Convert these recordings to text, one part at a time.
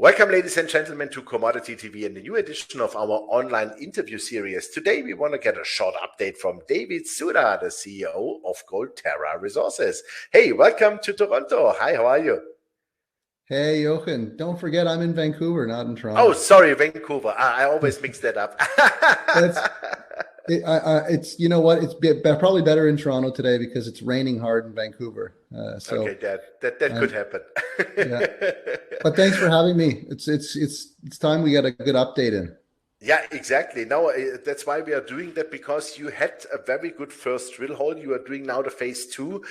Welcome, ladies and gentlemen, to Commodity TV and the new edition of our online interview series. Today, we want to get a short update from David Suda, the CEO of Terra Resources. Hey, welcome to Toronto. Hi, how are you? Hey, Jochen, don't forget I'm in Vancouver, not in Toronto. Oh, sorry, Vancouver. I always mix that up. It's you know what? It's probably better in Toronto today because it's raining hard in Vancouver. Okay, that could happen. Yeah, but thanks for having me. It's time we get a good update in. Yeah, exactly. Now, that's why we are doing that, because you had a very good first drill hole. You are doing now the phase 2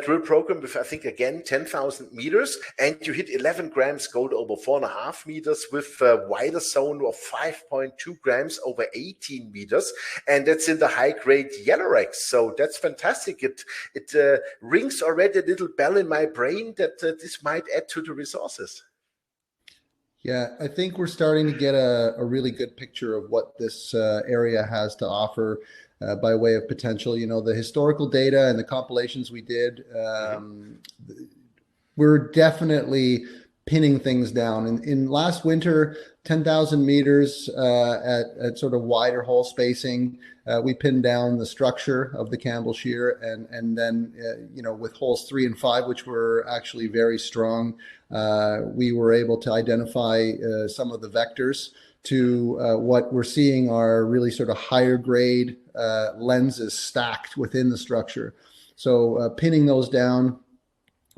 drill program with, I think, again, 10,000 meters, and you hit 11 grams gold over 4.5 meters with a wider zone of 5.2 grams over 18 meters, and that's in the high-grade Yellorex. So that's fantastic. It rings already a little bell in my brain that this might add to the resources. Yeah, I think we're starting to get a really good picture of what this area has to offer by way of potential. You know, the historical data and the compilations we did, we're definitely pinning things down. In last winter, 10,000 meters at sort of wider hole spacing, we pinned down the structure of the Campbell Shear, and then you know, with holes 3 and 5, which were actually very strong, we were able to identify some of the vectors to what we're seeing are really sort of higher grade lenses stacked within the structure. So pinning those down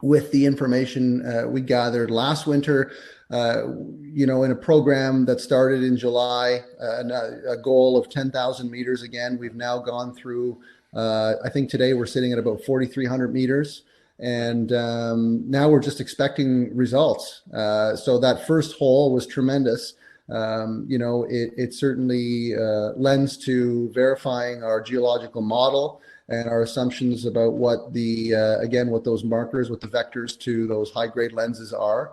with the information we gathered last winter, you know, in a program that started in July, a goal of 10,000 meters. Again, we've now gone through, I think today we're sitting at about 4,300 meters. And now we're just expecting results. So that first hole was tremendous. You know, it certainly lends to verifying our geological model and our assumptions about what the, again, what those markers, what the vectors to those high-grade lenses are.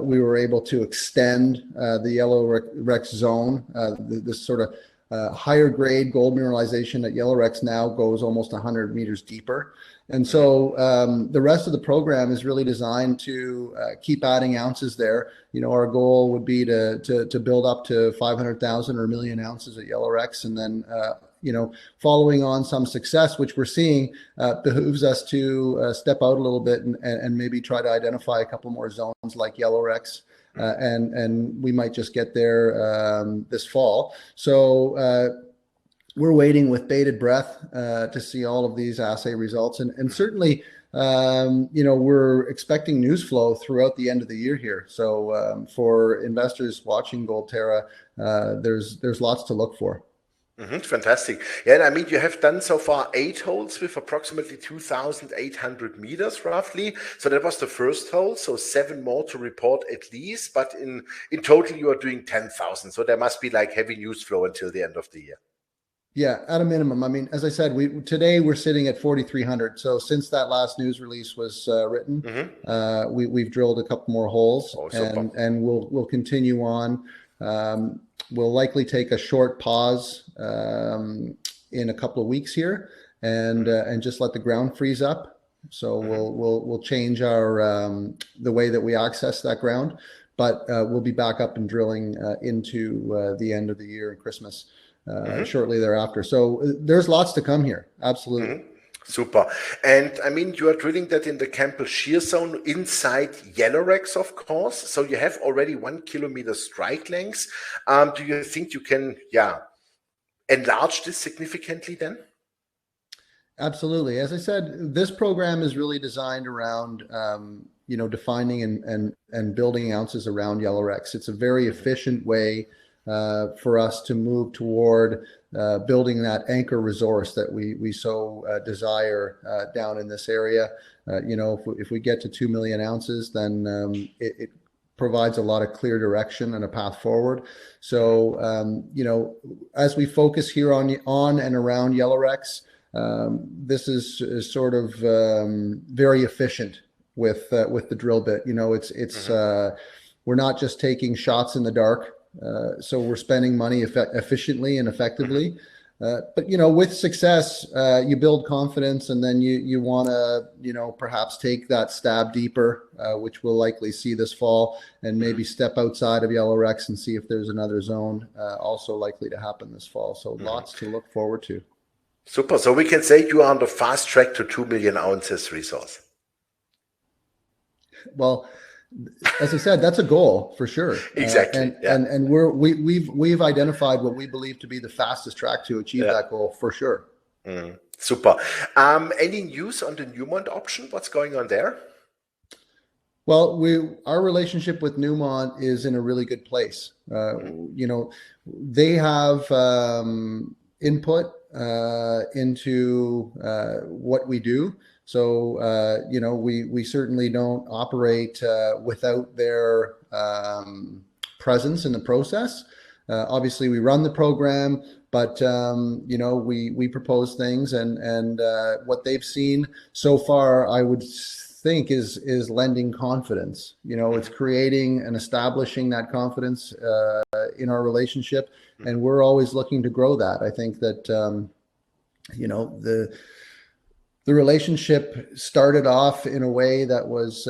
We were able to extend the Yellorex zone, this sort of higher grade gold mineralization at Yellorex now goes almost 100 meters deeper. And so the rest of the program is really designed to keep adding ounces there. You know, our goal would be to build up to 500,000 or 1 million ounces at Yellorex, and then you know, following on some success, which we're seeing, behooves us to step out a little bit and maybe try to identify a couple more zones like Yellorex, and we might just get there this fall. So we're waiting with bated breath to see all of these assay results, and certainly, you know, we're expecting news flow throughout the end of the year here. So for investors watching Gold Terra, there's lots to look for. Fantastic. Yeah, and I mean, you have done so far 8 holes with approximately 2,800 meters roughly. So that was the first hole. So 7 more to report at least. But in total, you are doing 10,000. So there must be like heavy news flow until the end of the year. Yeah, at a minimum. I mean, as I said, today we're sitting at 4,300. So since that last news release was written, we've drilled a couple more holes, and we'll continue on. We'll likely take a short pause in a couple of weeks here, and just let the ground freeze up. So we'll change our the way that we access that ground, but we'll be back up and drilling into the end of the year and Christmas shortly thereafter. So there's lots to come here. Absolutely. Super. And I mean, you are drilling that in the Campbell Shear zone inside Yellorex, of course. So you have already 1 kilometer strike length. Do you think you can, enlarge this significantly then? Absolutely. As I said, this program is really designed around, you know, defining and building ounces around Yellorex. It's a very efficient way for us to move toward building that anchor resource that we so desire down in this area. You know, if we get to 2 million ounces, then it provides a lot of clear direction and a path forward. So, you know, as we focus here on and around Yellorex, this is sort of very efficient with the drill bit. You know, it's we're not just taking shots in the dark. So we're spending money efficiently and effectively. But with success, you build confidence, and then you want to perhaps take that stab deeper, which we'll likely see this fall, and maybe step outside of Yellorex and see if there's another zone also likely to happen this fall. So lots to look forward to. Super. So we can say you are on the fast track to 2 million ounces resource. Well, as I said, that's a goal for sure. Exactly. And we've identified what we believe to be the fastest track to achieve that goal for sure. Super. Any news on the Newmont option? What's going on there? Well, our relationship with Newmont is in a really good place. They have input into what we do. So, we certainly don't operate without their presence in the process. Obviously, we run the program, but, we propose things, and what they've seen so far, I would think is lending confidence. It's creating and establishing that confidence in our relationship, and we're always looking to grow that. I think that, the relationship started off in a way that was,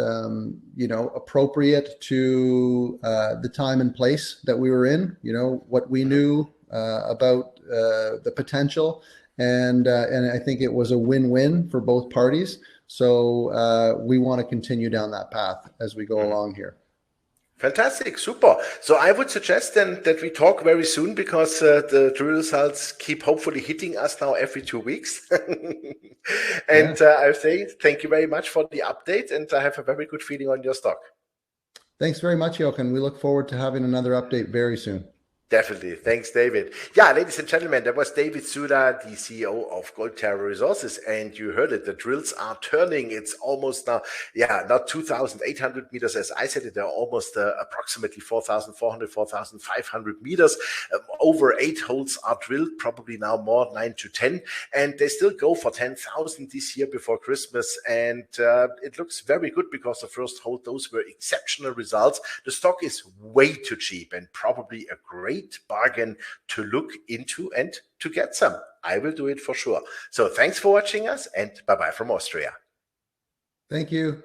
appropriate to the time and place that we were in. What we knew about the potential, and I think it was a win-win for both parties. So we want to continue down that path as we go along here. Fantastic, super. So I would suggest then that we talk very soon, because the drill results keep hopefully hitting us now every 2 weeks. And I say thank you very much for the update, and I have a very good feeling on your stock. Thanks very much, Jochen. We look forward to having another update very soon. Definitely. Thanks, David. Yeah, ladies and gentlemen, that was David Suda, the CEO of Terra Resources. And you heard it, the drills are turning. It's almost now, not 2,800 meters, as I said it, they're almost approximately 4,400, 4,500 meters. Over 8 holes are drilled, probably now more, 9 to 10. And they still go for 10,000 this year before Christmas. And it looks very good, because the first hole, those were exceptional results. The stock is way too cheap, and probably a great bargain to look into and to get some. I will do it for sure. So thanks for watching us, and bye-bye from Austria. Thank you.